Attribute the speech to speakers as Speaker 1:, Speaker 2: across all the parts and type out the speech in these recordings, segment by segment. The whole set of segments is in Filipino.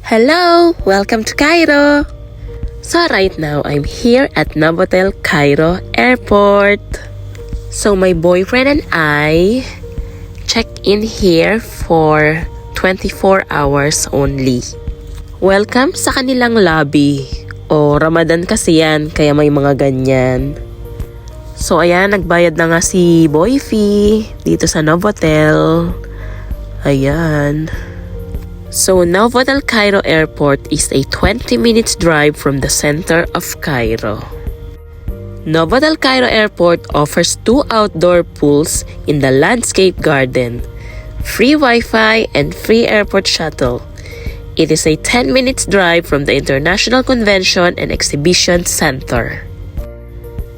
Speaker 1: Hello! Welcome to Cairo! So right now, I'm here at Novotel Cairo Airport. So my boyfriend and I checked in here for 24 hours only. Welcome sa kanilang lobby. Ramadan kasi yan, kaya may mga ganyan. So ayan, nagbayad na nga si Boyfie dito sa Novotel. Ayan. So, Novotel Cairo Airport is a 20 minutes drive from the center of Cairo. Novotel Cairo Airport offers 2 outdoor pools in the landscape garden, free Wi-Fi, and free airport shuttle. It is a 10 minutes drive from the International Convention and Exhibition Center.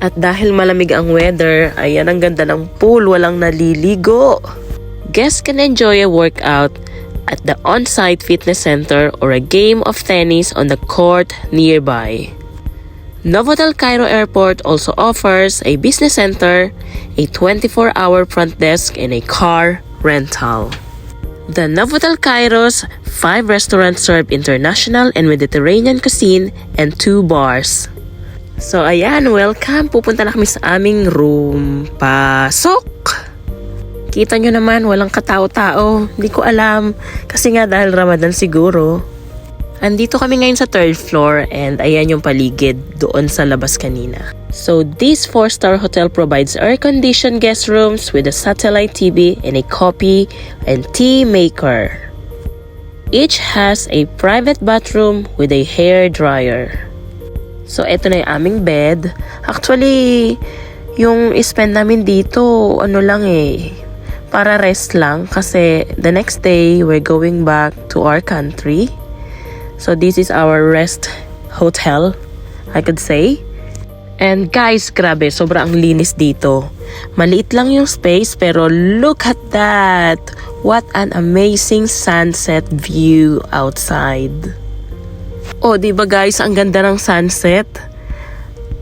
Speaker 1: At dahil malamig ang weather, ayan ang ganda ng pool, walang naliligo. Guests can enjoy a workout at the on-site fitness center or a game of tennis on the court nearby. Novotel Cairo Airport also offers a business center, a 24-hour front desk, and a car rental. The Novotel Cairo's 5 restaurants serve international and Mediterranean cuisine and 2 bars. So ayan, welcome! Pupunta na kami sa aming room. Pasok! Kita nyo naman, walang katao-tao. Hindi ko alam. Kasi nga dahil Ramadan siguro. Andito kami ngayon sa 3rd floor and ayan yung paligid doon sa labas kanina. So this 4-star hotel provides air-conditioned guest rooms with a satellite TV and a coffee and tea maker. Each has a private bathroom with a hair dryer. So eto na yung aming bed. Actually, yung spend namin dito, para rest lang kasi the next day we're going back to our country. So this is our rest hotel, I could say. And guys, grabe, sobrang linis dito. Maliit lang yung space pero look at that. What an amazing sunset view outside. Diba guys, ang ganda ng sunset.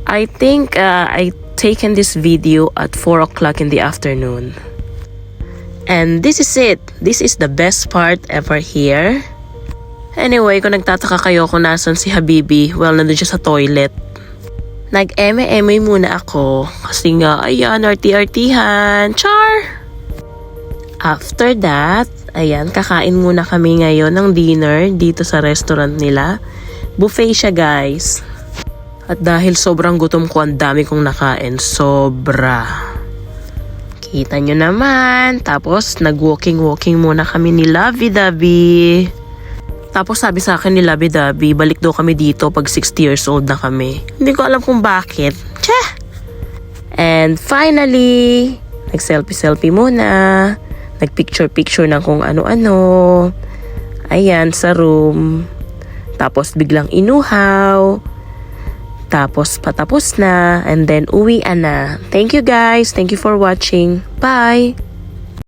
Speaker 1: I think I taken this video at 4 o'clock in the afternoon. And this is it. This is the best part ever here. Anyway, kung nagtataka kayo kung nasan si Habibi, well, nandun siya sa toilet. Nag-eme-eme muna ako. Kasi nga, ayan, arti-artihan. Char! After that, ayan, kakain muna kami ngayon ng dinner dito sa restaurant nila. Buffet siya, guys. At dahil sobrang gutom ko, ang dami kong nakain. Sobra. Kita nyo naman. Tapos, nag-walking muna kami ni Lovey-Dovey. Tapos, sabi sa akin ni Lovey-Dovey, balik daw kami dito pag 60 years old na kami. Hindi ko alam kung bakit. Tcha! And finally, nag-selfie muna. Nag-picture ng kung ano-ano. Ayan, sa room. Tapos, biglang inuhaw. Tapos patapos na and then uwian na. Thank you guys. Thank you for watching. Bye!